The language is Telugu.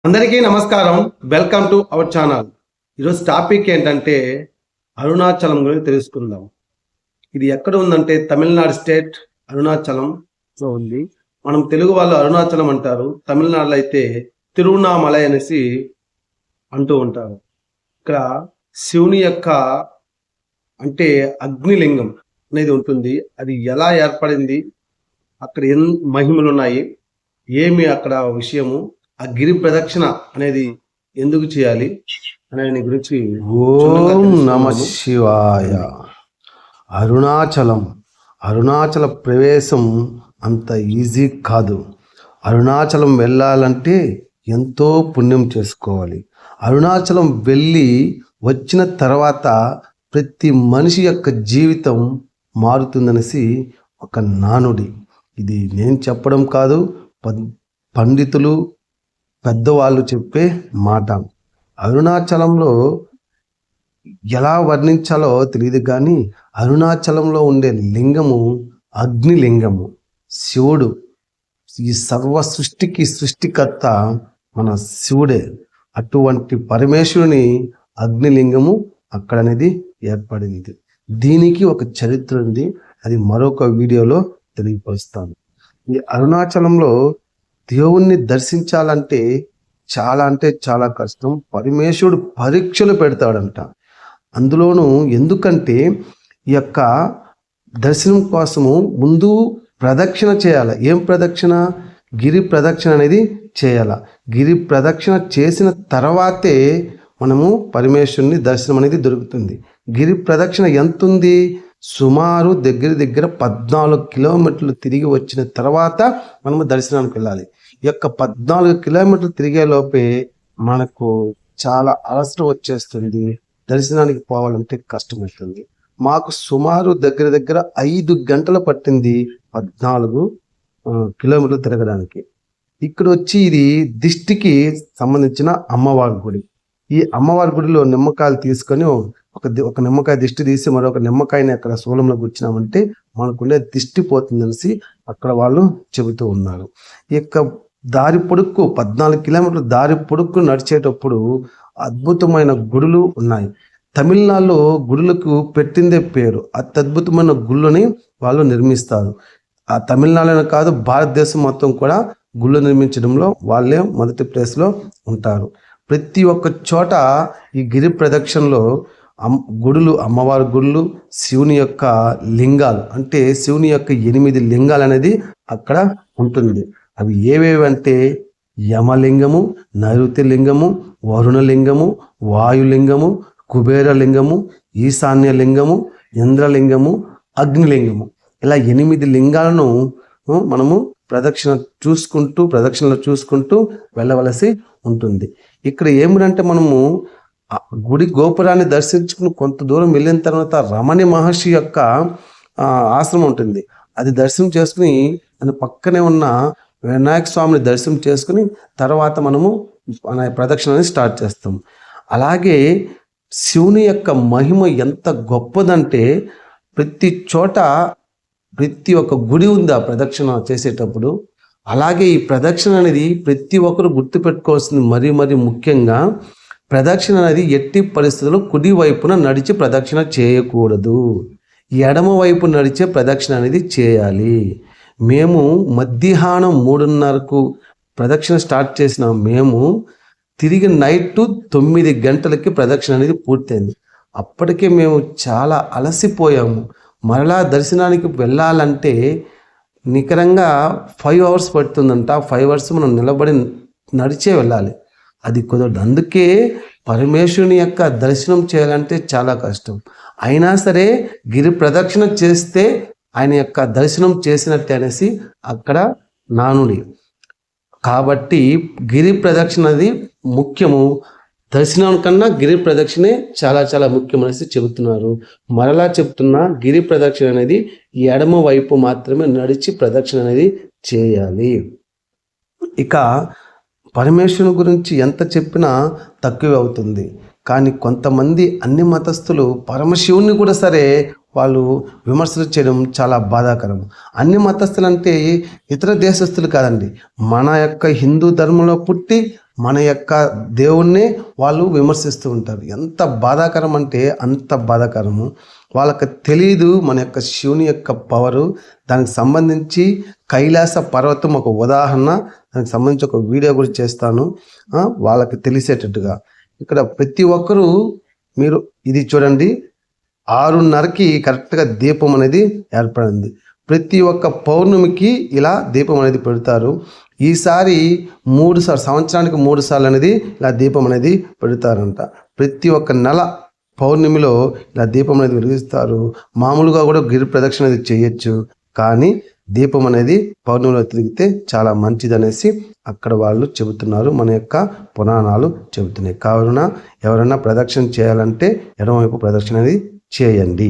అందరికీ నమస్కారం. Welcome to our channel. ఈరోజు టాపిక్ ఏంటంటే అరుణాచలం గురించి తెలుసుకుందాం. ఇది ఎక్కడ ఉందంటే తమిళనాడు స్టేట్ అరుణాచలంలో ఉంది. మనం తెలుగు వాళ్ళు అరుణాచలం అంటారు, తమిళనాడులో అయితే తిరువణామలై అనేసి అంటూ ఉంటారు. ఇక్కడ శివుని యొక్క అంటే అగ్నిలింగం అనేది ఉంటుంది. అది ఎలా ఏర్పడింది, అక్కడ మహిమలు ఉన్నాయి, ఏమి అక్కడ విషయము, ఆ గిరి ప్రదక్షిణ అనేది ఎందుకు చేయాలి అనే గురించి. ఓం నమ శివాయ. అరుణాచల ప్రవేశం అంత ఈజీ కాదు. అరుణాచలం వెళ్ళాలంటే ఎంతో పుణ్యం చేసుకోవాలి. అరుణాచలం వెళ్ళి వచ్చిన తర్వాత ప్రతి మనిషి యొక్క జీవితం మారుతుందనేసి ఒక నానుడి. ఇది నేను చెప్పడం కాదు, పండితులు పెద్దవాళ్ళు చెప్పే మాట. అరుణాచలంలో ఎలా వర్ణించాలో తెలియదు, కానీ అరుణాచలంలో ఉండే లింగము అగ్నిలింగము. శివుడు, ఈ సర్వ సృష్టికి సృష్టికర్త మన శివుడే. అటువంటి పరమేశ్వరుని అగ్నిలింగము అక్కడ అనేది ఏర్పడింది. దీనికి ఒక చరిత్ర ఉంది, అది మరొక వీడియోలో తెలియపరుస్తాను. ఈ అరుణాచలంలో దేవుణ్ణి దర్శించాలంటే చాలా కష్టం. పరమేశ్వరుడు పరీక్షలు పెడతాడంట. అందులోనూ ఎందుకంటే ఈ యొక్క దర్శనం కోసము ముందు ప్రదక్షిణ చేయాలి. ఏం ప్రదక్షిణ? గిరి ప్రదక్షిణ అనేది చేయాలి. గిరి ప్రదక్షిణ చేసిన తర్వాతే మనము పరమేశ్వరుని దర్శనం అనేది దొరుకుతుంది. గిరి ప్రదక్షిణ ఎంత ఉంది? సుమారు దగ్గర 14 కిలోమీటర్లు తిరిగి వచ్చిన తర్వాత మనము దర్శనానికి వెళ్ళాలి. ఈ యొక్క 14 కిలోమీటర్లు తిరిగే లోపే మనకు చాలా అలసట వచ్చేస్తుంది. దర్శనానికి పోవాలంటే కష్టమవుతుంది. మాకు సుమారు దగ్గర 5 గంటలు పట్టింది 14 కిలోమీటర్లు తిరగడానికి. ఇక్కడ వచ్చి ఇది దిష్టికి సంబంధించిన అమ్మవారి గుడి. ఈ అమ్మవారి గుడిలో నిమ్మకాయలు తీసుకొని ఒక నిమ్మకాయ దిష్టి తీసి మరొక నిమ్మకాయని అక్కడ శూలంలో గుచ్చినామంటే మనకుండే దిష్టి పోతుందనేసి అక్కడ వాళ్ళు చెబుతూ ఉన్నారు. ఈ యొక్క దారి పొడుక్కు 14 కిలోమీటర్ల దారి పొడుక్కు నడిచేటప్పుడు అద్భుతమైన గుడులు ఉన్నాయి. తమిళనాడులో గుడులకు పెట్టిందే పేరు. అత్యద్భుతమైన గుళ్ళని వాళ్ళు నిర్మిస్తారు. ఆ తమిళనాడులోనే కాదు, భారతదేశం మొత్తం కూడా గుళ్ళు నిర్మించడంలో వాళ్ళే మొదటి ప్లేస్లో ఉంటారు. ప్రతి ఒక్క చోట ఈ గిరి ప్రదక్షిణలో గుడులు, అమ్మవారి గుడులు, శివుని యొక్క లింగాలు, అంటే శివుని యొక్క 8 లింగాలు అనేది అక్కడ ఉంటుంది. అవి ఏవేవంటే యమలింగము, నైరుతి లింగము, వరుణలింగము, వాయులింగము, కుబేరలింగము, ఈశాన్యలింగము, ఇంద్రలింగము, అగ్నిలింగము. ఇలా 8 లింగాలను మనము ప్రదక్షిణలో చూసుకుంటూ వెళ్ళవలసి ఉంటుంది. ఇక్కడ ఏమిటంటే మనము గుడి గోపురాన్ని దర్శించుకుని కొంత దూరం వెళ్ళిన తర్వాత రమణి మహర్షి యొక్క ఆశ్రమం ఉంటుంది. అది దర్శనం చేసుకుని దాని పక్కనే ఉన్న వినాయక స్వామిని దర్శనం చేసుకుని తర్వాత మనము మన ప్రదక్షిణని స్టార్ట్ చేస్తాం. అలాగే శివుని యొక్క మహిమ ఎంత గొప్పదంటే ప్రతి చోట ప్రతి ఒక్క గుడి ఉంది ఆ ప్రదక్షిణ చేసేటప్పుడు. అలాగే ఈ ప్రదక్షిణ అనేది ప్రతి ఒక్కరు గుర్తుపెట్టుకోవాల్సింది మరీ ముఖ్యంగా, ప్రదక్షిణ అనేది ఎట్టి పరిస్థితుల్లో కుడి వైపున నడిచి ప్రదక్షిణ చేయకూడదు. ఎడమ వైపు నడిచే ప్రదక్షిణ అనేది చేయాలి. మేము మధ్యాహ్నం 3:30కు ప్రదక్షిణ స్టార్ట్ చేసిన మేము తిరిగి నైట్ 9 గంటలకి ప్రదక్షిణ అనేది పూర్తయింది. అప్పటికే మేము చాలా అలసిపోయాము. మరలా దర్శనానికి వెళ్ళాలంటే నికరంగా 5 hours పడుతుందంట. 5 hours మనం నిలబడి నడిచే వెళ్ళాలి. అది కుదరదు. అందుకే పరమేశ్వరుని యొక్క దర్శనం చేయాలంటే చాలా కష్టం. అయినా సరే గిరి ప్రదక్షిణ చేస్తే ఆయన యొక్క దర్శనం చేసినట్టే అనేసి అక్కడ నానుడి. కాబట్టి గిరి ప్రదక్షిణ అది ముఖ్యము. దర్శనం కన్నా గిరి ప్రదక్షిణే చాలా ముఖ్యం అనేసి చెబుతున్నారు. మరలా చెప్తున్నా, గిరి ప్రదక్షిణ అనేది ఎడమ వైపు మాత్రమే నడిచి ప్రదక్షిణ అనేది చేయాలి. ఇక పరమేశ్వరుని గురించి ఎంత చెప్పినా తక్కువే అవుతుంది. కానీ కొంతమంది అన్ని మతస్థులు పరమశివుని కూడా సరే వాళ్ళు విమర్శలు చేయడం చాలా బాధాకరం. అన్ని మతస్థులు అంటే ఇతర దేశస్తులు కాదండి, మన యొక్క హిందూ ధర్మంలో పుట్టి మన యొక్క దేవుణ్ణి వాళ్ళు విమర్శిస్తూ ఉంటారు. ఎంత బాధాకరం అంటే అంత బాధాకరము. వాళ్ళకి తెలియదు మన యొక్క శివుని యొక్క పవరు. దానికి సంబంధించి కైలాస పర్వతం ఒక ఉదాహరణ, దానికి సంబంధించి ఒక వీడియో కూడా చేస్తాను వాళ్ళకి తెలిసేటట్టుగా. ఇక్కడ ప్రతి ఒక్కరూ మీరు ఇది చూడండి, 6:30కి కరెక్ట్గా దీపం అనేది ఏర్పడింది. ప్రతి ఒక్క పౌర్ణమికి ఇలా దీపం అనేది పెడతారు. ఈసారి 3 సార్లు, సంవత్సరానికి 3 సార్లు అనేది ఇలా దీపం అనేది పెడతారంట. ప్రతి ఒక్క నెల పౌర్ణమిలో ఇలా దీపం అనేది వెలిగిస్తారు. మామూలుగా కూడా గిరి ప్రదక్షిణ అనేది చేయొచ్చు, కానీ దీపం అనేది పౌర్ణమిలో తిరిగితే చాలా మంచిదనేసి అక్కడ వాళ్ళు చెబుతున్నారు, మన యొక్క పురాణాలు చెబుతున్నాయి. కావున ఎవరైనా ప్రదక్షిణ చేయాలంటే ఎడమవైపు ప్రదక్షిణ అనేది చేయండి.